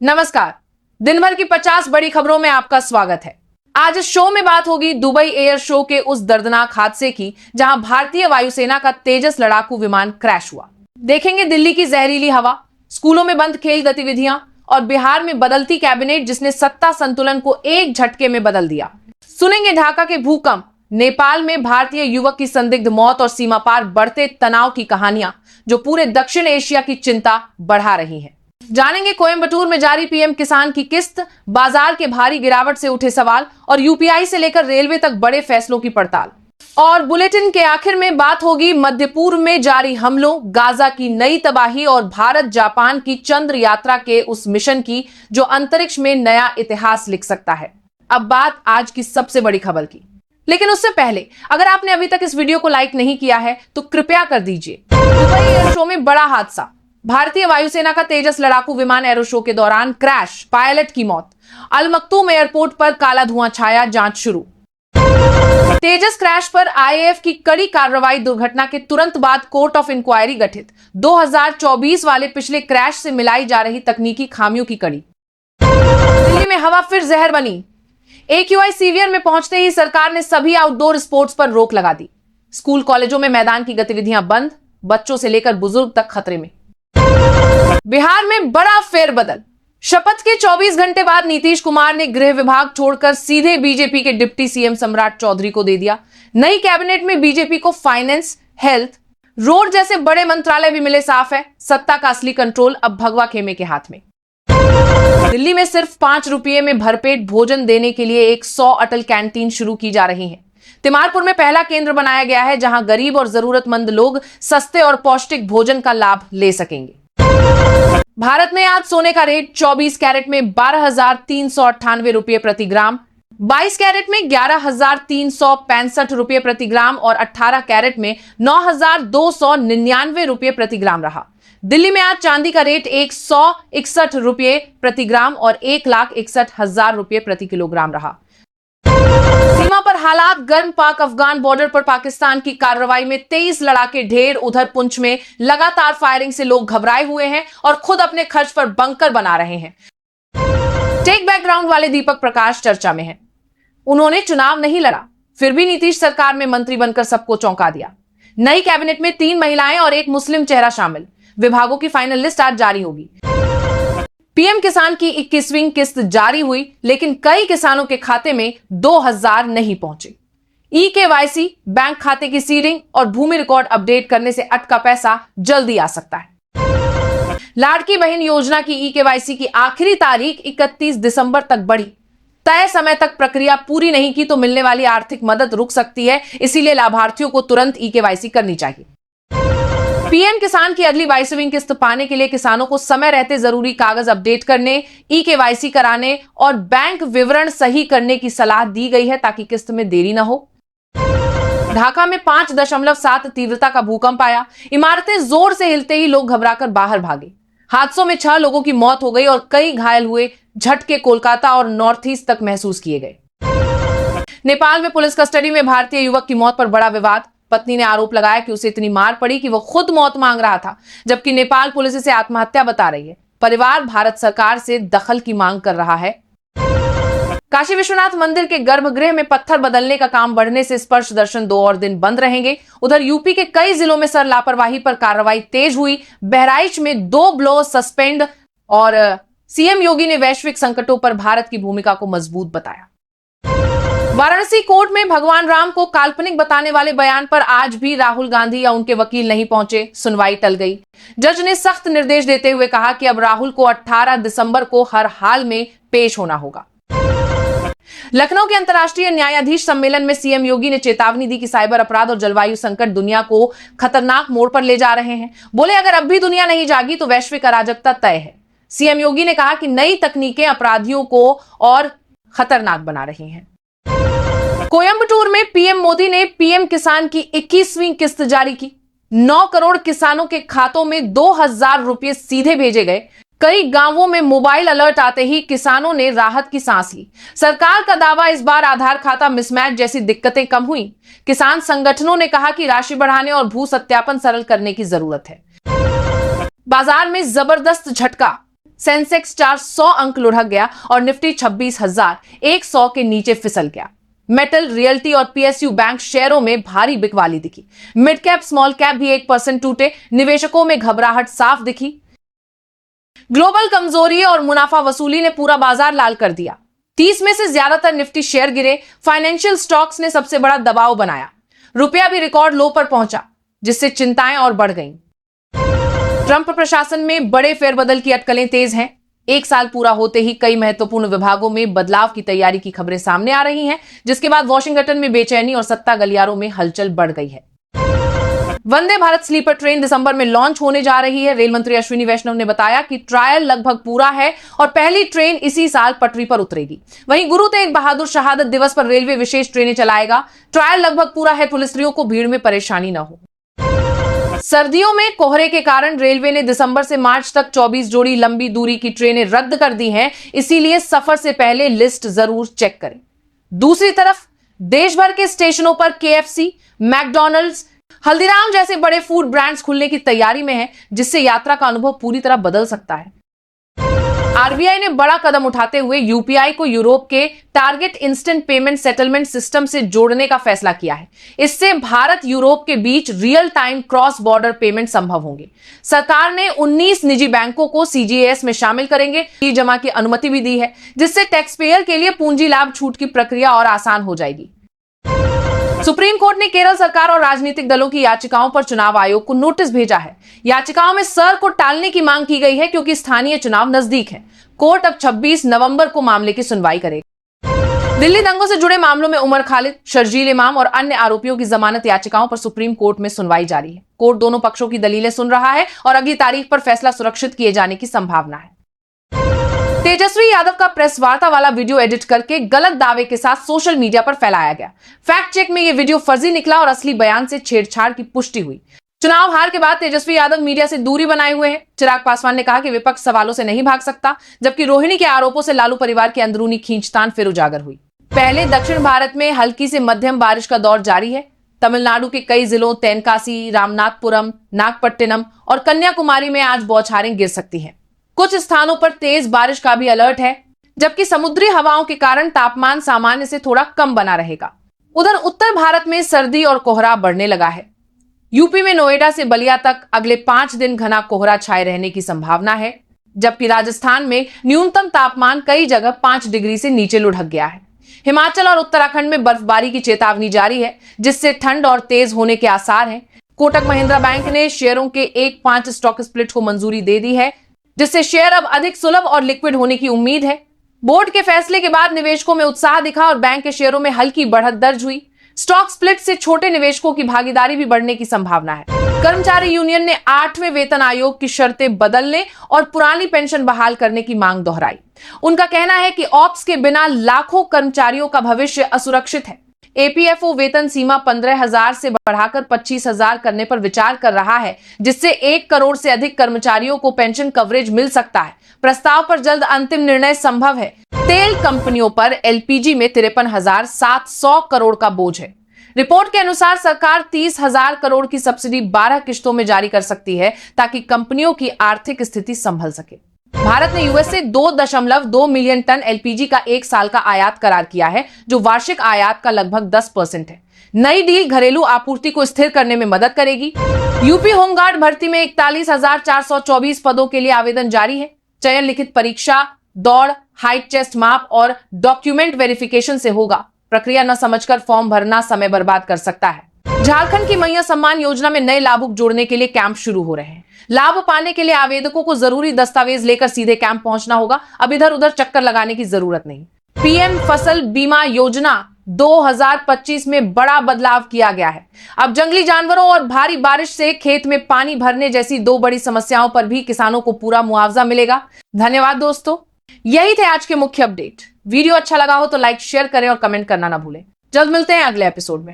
नमस्कार। दिन भर की 50 बड़ी खबरों में आपका स्वागत है। आज इस शो में बात होगी दुबई एयर शो के उस दर्दनाक हादसे की जहां भारतीय वायुसेना का तेजस लड़ाकू विमान क्रैश हुआ। देखेंगे दिल्ली की जहरीली हवा, स्कूलों में बंद खेल गतिविधियां और बिहार में बदलती कैबिनेट जिसने सत्ता संतुलन को एक झटके में बदल दिया। सुनेंगे ढाका के भूकंप, नेपाल में भारतीय युवक की संदिग्ध मौत और सीमा पार बढ़ते तनाव की कहानियां जो पूरे दक्षिण एशिया की चिंता बढ़ा रही हैं। जानेंगे कोयंबटूर में जारी पीएम किसान की किस्त, बाजार के भारी गिरावट से उठे सवाल और यूपीआई से लेकर रेलवे तक बड़े फैसलों की पड़ताल। और बुलेटिन के आखिर में बात होगी मध्य पूर्व में जारी हमलों, गाजा की नई तबाही और भारत जापान की चंद्र यात्रा के उस मिशन की जो अंतरिक्ष में नया इतिहास लिख सकता है। अब बात आज की सबसे बड़ी खबर की, लेकिन उससे पहले अगर आपने अभी तक इस वीडियो को लाइक नहीं किया है तो कृपया कर दीजिए। दुबई एयर शो में बड़ा हादसा, भारतीय वायुसेना का तेजस लड़ाकू विमान एरो शो के दौरान क्रैश, पायलट की मौत। अल मक्तूम एयरपोर्ट पर काला धुआं छाया, जांच शुरू। तेजस क्रैश पर आईएएफ की कड़ी कार्रवाई, दुर्घटना के तुरंत बाद कोर्ट ऑफ इंक्वायरी गठित। 2024 वाले पिछले क्रैश से मिलाई जा रही तकनीकी खामियों की कड़ी। दिल्ली में हवा फिर जहर बनी, एक्यूआई सीवियर में पहुंचते ही सरकार ने सभी आउटडोर स्पोर्ट्स पर रोक लगा दी। स्कूल कॉलेजों में मैदान की गतिविधियां बंद, बच्चों से लेकर बुजुर्ग तक खतरे में। बिहार में बड़ा फेरबदल, शपथ के 24 घंटे बाद नीतीश कुमार ने गृह विभाग छोड़कर सीधे बीजेपी के डिप्टी सीएम सम्राट चौधरी को दे दिया। नई कैबिनेट में बीजेपी को फाइनेंस, हेल्थ, रोड जैसे बड़े मंत्रालय भी मिले। साफ है सत्ता का असली कंट्रोल अब भगवा खेमे के हाथ में। दिल्ली में सिर्फ 5 रुपये में भरपेट भोजन देने के लिए 100 अटल कैंटीन शुरू की जा रही हैं। तिमारपुर में पहला केंद्र बनाया गया है जहां गरीब और जरूरतमंद लोग सस्ते और पौष्टिक भोजन का लाभ ले सकेंगे। भारत में आज सोने का रेट 24 कैरेट में 12,398 रुपये प्रति ग्राम, 22 कैरेट में 11,365 रुपये प्रति ग्राम और 18 कैरेट में 9,299 रुपये प्रति ग्राम रहा। दिल्ली में आज चांदी का रेट 161 रुपये प्रति ग्राम और 1,61,000 रुपये प्रति किलोग्राम रहा। सीमा पर हालात गर्म, पाक अफगान बॉर्डर पर पाकिस्तान की कार्रवाई में 23 लड़ाके ढेर। उधर पुंछ में लगातार फायरिंग से लोग घबराए हुए हैं और खुद अपने खर्च पर बंकर बना रहे हैं। टेक बैकग्राउंड वाले दीपक प्रकाश चर्चा में हैं। उन्होंने चुनाव नहीं लड़ा, फिर भी नीतीश सरकार में मंत्री बनकर सबको चौंका दिया। नई कैबिनेट में 3 महिलाएं और 1 मुस्लिम चेहरा शामिल। विभागों की फाइनल लिस्ट आज जारी होगी। पीएम किसान की 21वीं किस्त जारी हुई, लेकिन कई किसानों के खाते में 2000 नहीं पहुंचे। ई-केवाईसी, बैंक खाते की सीडिंग और भूमि रिकॉर्ड अपडेट करने से अटका पैसा जल्दी आ सकता है। लाड़की बहन योजना की ई-केवाईसी की आखिरी तारीख 31 दिसंबर तक बढ़ी। तय समय तक प्रक्रिया पूरी नहीं की तो मिलने वाली आर्थिक मदद रुक सकती है, इसीलिए लाभार्थियों को तुरंत ई-केवाईसी करनी चाहिए। पीएम किसान की अगली 22वीं किस्त पाने के लिए किसानों को समय रहते जरूरी कागज अपडेट करने, ई-केवाईसी कराने और बैंक विवरण सही करने की सलाह दी गई है ताकि किस्त में देरी न हो। ढाका में 5.7 तीव्रता का भूकंप आया। इमारतें जोर से हिलते ही लोग घबराकर बाहर भागे। हादसों में 6 लोगों की मौत हो गई और कई घायल हुए। झटके कोलकाता और नॉर्थ ईस्ट तक महसूस किए गए। नेपाल में पुलिस कस्टडी में भारतीय युवक की मौत पर बड़ा विवाद। पत्नी ने आरोप लगाया कि उसे इतनी मार पड़ी कि वो खुद मौत मांग रहा था, जबकि नेपाल पुलिस इसे आत्महत्या बता रही है। परिवार भारत सरकार से दखल की मांग कर रहा है। काशी विश्वनाथ मंदिर के गर्भगृह में पत्थर बदलने का काम बढ़ने से स्पर्श दर्शन 2 और दिन बंद रहेंगे। उधर यूपी के कई जिलों में सर लापरवाही पर कार्रवाई तेज हुई। बहराइच में 2 ब्लो सस्पेंड और सीएम योगी ने वैश्विक संकटों पर भारत की भूमिका को मजबूत बताया। वाराणसी कोर्ट में भगवान राम को काल्पनिक बताने वाले बयान पर आज भी राहुल गांधी या उनके वकील नहीं पहुंचे। सुनवाई टल गई। जज ने सख्त निर्देश देते हुए कहा कि अब राहुल को 18 दिसंबर को हर हाल में पेश होना होगा। लखनऊ के अंतर्राष्ट्रीय न्यायाधीश सम्मेलन में सीएम योगी ने चेतावनी दी कि साइबर अपराध और जलवायु संकट दुनिया को खतरनाक मोड़ पर ले जा रहे हैं। बोले अगर अब भी दुनिया नहीं जागी तो वैश्विक अराजकता तय है। सीएम योगी ने कहा कि नई तकनीकें अपराधियों को और खतरनाक बना रही हैं। कोयंबटूर में पीएम मोदी ने पीएम किसान की 21वीं किस्त जारी की। 9 करोड़ किसानों के खातों में 2000 रुपये सीधे भेजे गए। कई गांवों में मोबाइल अलर्ट आते ही किसानों ने राहत की सांस ली। सरकार का दावा, इस बार आधार खाता मिसमैच जैसी दिक्कतें कम हुई। किसान संगठनों ने कहा कि राशि बढ़ाने और भू सत्यापन सरल करने की जरूरत है। बाजार में जबरदस्त झटका, सेंसेक्स 400 अंक लुढ़क गया और निफ्टी 26,100 के नीचे फिसल गया। मेटल, रियल्टी और पीएसयू बैंक शेयरों में भारी बिकवाली दिखी। मिड कैप, स्मॉल कैप भी 1% टूटे। निवेशकों में घबराहट साफ दिखी। ग्लोबल कमजोरी और मुनाफा वसूली ने पूरा बाजार लाल कर दिया। 30 में से ज्यादातर निफ्टी शेयर गिरे। फाइनेंशियल स्टॉक्स ने सबसे बड़ा दबाव बनाया। रुपया भी रिकॉर्ड लो पर पहुंचा, जिससे चिंताएं और बढ़ गईं। ट्रंप प्रशासन में बड़े फेरबदल की अटकलें तेज हैं। 1 साल पूरा होते ही कई महत्वपूर्ण विभागों में बदलाव की तैयारी की खबरें सामने आ रही हैं, जिसके बाद वॉशिंगटन में बेचैनी और सत्ता गलियारों में हलचल बढ़ गई है। वंदे भारत स्लीपर ट्रेन दिसंबर में लॉन्च होने जा रही है। रेल मंत्री अश्विनी वैष्णव ने बताया कि ट्रायल लगभग पूरा है और पहली ट्रेन इसी साल पटरी पर उतरेगी। वहीं गुरु तेग बहादुर शहादत दिवस पर रेलवे विशेष ट्रेनें चलाएगा। ट्रायल लगभग पूरा है, पुलिसकर्मियों को भीड़ में परेशानी न हो। सर्दियों में कोहरे के कारण रेलवे ने दिसंबर से मार्च तक 24 जोड़ी लंबी दूरी की ट्रेनें रद्द कर दी हैं, इसीलिए सफर से पहले लिस्ट जरूर चेक करें। दूसरी तरफ देश भर के स्टेशनों पर केएफसी, मैकडॉनल्ड्स, हल्दीराम जैसे बड़े फूड ब्रांड्स खुलने की तैयारी में हैं, जिससे यात्रा का अनुभव पूरी तरह बदल सकता है। आरबीआई ने बड़ा कदम उठाते हुए यूपीआई को यूरोप के target instant payment settlement system से जोड़ने का फैसला किया है। इससे भारत यूरोप के बीच real time cross border payment संभव होंगे। सरकार ने 19 निजी बैंकों को सीजीएस में शामिल करेंगे जमा की अनुमति भी दी है, जिससे टैक्स पेयर के लिए पूंजी लाभ छूट की प्रक्रिया और आसान हो जाएगी। सुप्रीम कोर्ट ने केरल सरकार और राजनीतिक दलों की याचिकाओं पर चुनाव आयोग को नोटिस भेजा है। याचिकाओं में सर को टालने की मांग की गई है, क्योंकि स्थानीय चुनाव नजदीक है। कोर्ट अब 26 नवंबर को मामले की सुनवाई करेगी। दिल्ली दंगों से जुड़े मामलों में उमर खालिद, शर्जील इमाम और अन्य आरोपियों की जमानत याचिकाओं पर सुप्रीम कोर्ट में सुनवाई जारी है। कोर्ट दोनों पक्षों की दलीलें सुन रहा है और अगली तारीख पर फैसला सुरक्षित किए जाने की संभावना है। तेजस्वी यादव का प्रेस वार्ता वाला वीडियो एडिट करके गलत दावे के साथ सोशल मीडिया पर फैलाया गया। फैक्ट चेक में यह वीडियो फर्जी निकला और असली बयान से छेड़छाड़ की पुष्टि हुई। चुनाव हार के बाद तेजस्वी यादव मीडिया से दूरी बनाए हुए हैं। चिराग पासवान ने कहा कि विपक्ष सवालों से नहीं भाग सकता, जबकि रोहिणी के आरोपों से लालू परिवार की अंदरूनी खींचतान फिर उजागर हुई। पहले दक्षिण भारत में हल्की से मध्यम बारिश का दौर जारी है। तमिलनाडु के कई जिलों तेनकासी, रामनाथपुरम, नागपट्टिनम और कन्याकुमारी में आज बौछारें गिर सकती हैं। कुछ स्थानों पर तेज बारिश का भी अलर्ट है, जबकि समुद्री हवाओं के कारण तापमान सामान्य से थोड़ा कम बना रहेगा। उधर उत्तर भारत में सर्दी और कोहरा बढ़ने लगा है। यूपी में नोएडा से बलिया तक अगले 5 दिन घना कोहरा छाए रहने की संभावना है, जबकि राजस्थान में न्यूनतम तापमान कई जगह 5 डिग्री से नीचे लुढ़क गया है। हिमाचल और उत्तराखंड में बर्फबारी की चेतावनी जारी है, जिससे ठंड और तेज होने के आसार हैं। कोटक महिंद्रा बैंक ने शेयरों के 1-5 स्टॉक स्प्लिट को मंजूरी दे दी है, जिससे शेयर अब अधिक सुलभ और लिक्विड होने की उम्मीद है। बोर्ड के फैसले के बाद निवेशकों में उत्साह दिखा और बैंक के शेयरों में हल्की बढ़त दर्ज हुई। स्टॉक स्प्लिट से छोटे निवेशकों की भागीदारी भी बढ़ने की संभावना है। कर्मचारी यूनियन ने 8वें वेतन आयोग की शर्तें बदलने और पुरानी पेंशन बहाल करने की मांग दोहराई। उनका कहना है कि ऑप्स के बिना लाखों कर्मचारियों का भविष्य असुरक्षित है। एपीएफओ वेतन सीमा 15,000 से बढ़ाकर 25,000 करने पर विचार कर रहा है, जिससे 1 करोड़ से अधिक कर्मचारियों को पेंशन कवरेज मिल सकता है। प्रस्ताव पर जल्द अंतिम निर्णय संभव है। तेल कंपनियों पर एलपीजी में 53,700 करोड़ का बोझ है। रिपोर्ट के अनुसार सरकार 30,000 करोड़ की सब्सिडी 12 किश्तों में जारी कर सकती है, ताकि कंपनियों की आर्थिक स्थिति संभल सके। भारत ने यूएस से 2.2 मिलियन टन एलपीजी का 1 साल का आयात करार किया है, जो वार्षिक आयात का लगभग 10% है। नई डील घरेलू आपूर्ति को स्थिर करने में मदद करेगी। यूपी होमगार्ड भर्ती में 41,424 पदों के लिए आवेदन जारी है। चयन लिखित परीक्षा, दौड़, हाइट, चेस्ट माप और डॉक्यूमेंट वेरिफिकेशन से होगा। प्रक्रिया न समझकर फॉर्म भरना समय बर्बाद कर सकता है। झारखंड की मैया सम्मान योजना में नए लाभुक जोड़ने के लिए कैंप शुरू हो रहे हैं। लाभ पाने के लिए आवेदकों को जरूरी दस्तावेज लेकर सीधे कैंप पहुंचना होगा। अब इधर उधर चक्कर लगाने की जरूरत नहीं। पीएम फसल बीमा योजना 2025 में बड़ा बदलाव किया गया है। अब जंगली जानवरों और भारी बारिश से खेत में पानी भरने जैसी 2 बड़ी समस्याओं पर भी किसानों को पूरा मुआवजा मिलेगा। धन्यवाद दोस्तों, यही थे आज के मुख्य अपडेट। वीडियो अच्छा लगा हो तो लाइक, शेयर करें और कमेंट करना ना भूलें। जल्द मिलते हैं अगले एपिसोड में।